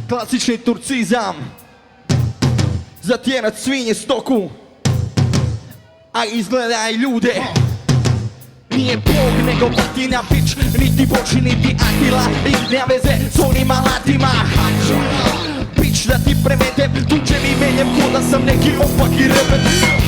klasični turcizam. Zatjerat svinje stoku, a izgledaj ljude. Nije Bog nego batina bić, niti Boči niti Atila, i nema veze s onim alatima. Bić da ti premetem, tučem imenjem ko da sam neki opaki repet.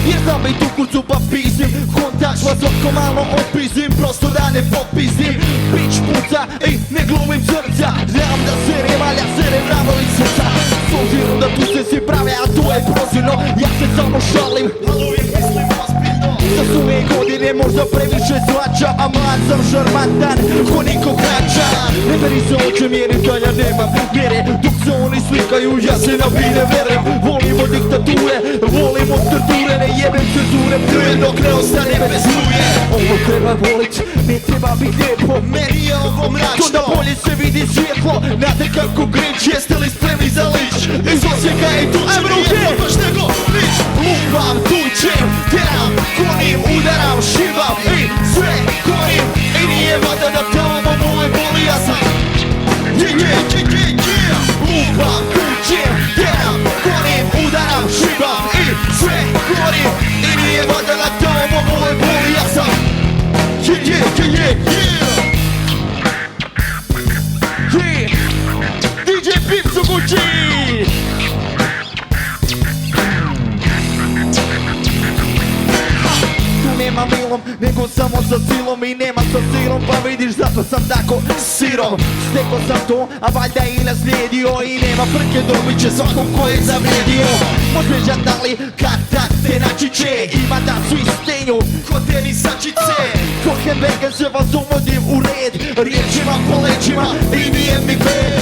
Jer znam i tu kucu pa pizdim, kontakt vas otko malo opizdim, prosto da ne popizdim. Bić puca i ne glumim srca, znam da se ne valja, se ne vravo iz srca. S obzirom da tu se svi prave, a to je prozirno, ja se samo šalim, ali uvijek mislim ozbiljno. Za svoje godine možda previše svača, a mlad sam šarmantan, ko niko kraća. Ne beri se oče mjeri da ja nemam mjere, dok se oni slikaju ja se na bine verem. Volimo diktature, volimo torture, ne jebem cenzure, pljujem dok ne ostane bez struje. Ovo treba volit, ne treba bit lijepo, meni je ovo mračno, to da bolje se vidi svjetlo. Znate kako Grinch, jeste li spremni za lič? Iz Osijeka i tučem, nije baš nego lič. Lupam, tučem, teram, konim, udaram, šivam i sve konim. I nije vada da tamo moje boli, ja sam lupam, tučem, teram, konim, udaram, šivam i sve konim. I nije vada da tamo moje boli, ja sam DJ Pipsu Gucci. Nema milom, nego samo sa silom, i nema sa sirom, pa vidiš zato sam tako sirom. Steko sam to, a valjda i naslijedio, i nema frke, dobit će svakom ko je zavrijedio. Može žandali kad tak te načiće, ima da su istenju ko tenisačice. Ko hamburger se vas uvodim u red, riječima po leđima i nije mi bed.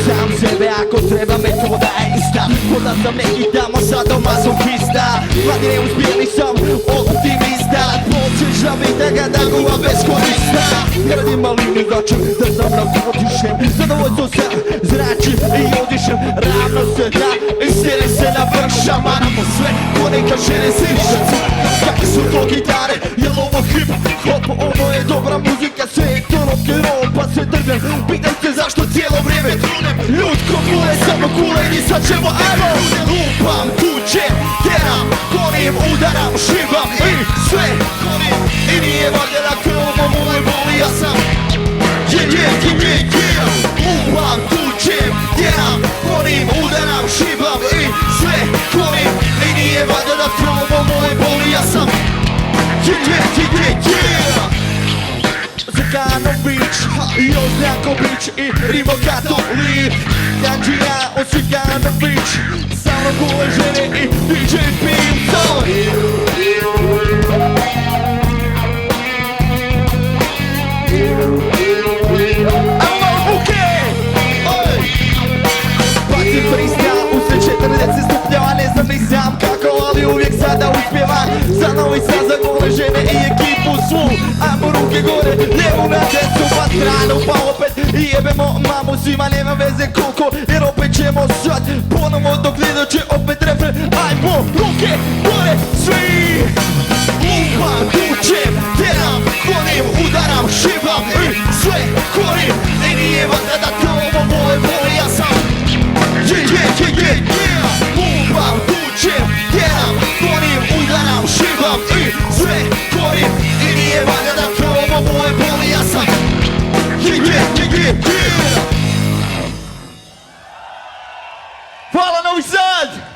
Sam sebe ako treba, metoda je ista, ko da sam neki tamo sadomasohista. Vladi neuspjeli sam optimista, počeša mi tega da guva bez korista. Ne radim malini začin da sam na godišem, zadovoljstvo sam zračim i odišem. Ravno se da i sjeli se na vrh, šamaramo sve ko neka žene sirišac. Kakve su to gitare, jel ovo hip hop? Ovo je dobra muzika, sve je to rock'n'roll, pa se drgnem. Pitam se zašto cijelo vrijeme trunem. Ljudko kule, samo kule i sad ćemo ajmo. Lupam, tučem, teram, konim, udaram, šivam i sve konim. I nije valjda da krvovo moje boli, ja sam lupam, tučem, teram, konim, udaram, šivam i sve konim. I nije valjda da krvovo moje boli, ja sam Zakano Beach, Joznjako Beach i Rivo Katolik. Janđija od Zakano Beach, sa mnom gule žene i DJ Pimson. Ajmo malo buke! Bacim freestyle usred 40 stupnjeva, ne znam ni sam kako, ali uvijek sada uspjevam. Za novi sad za gole žene i ekipu svu, ajmo ruke gore, lijevu na desnu, pa stranu, pa opet i jebemo mamu svima, nema veze koliko, jer opet ćemo sad ponovo dok ne dođe opet refren. Ajmo ruke gore svi! Lupam, tučem, teram, konim, udaram, šivam i sve konim. I nije valjda da tamo moje boli, ja sam lupam, tučem, teram, konim, udaram, šivam i sve konim. I nije valjda da tamo moje boli, ja sam Hvala Novi Sad!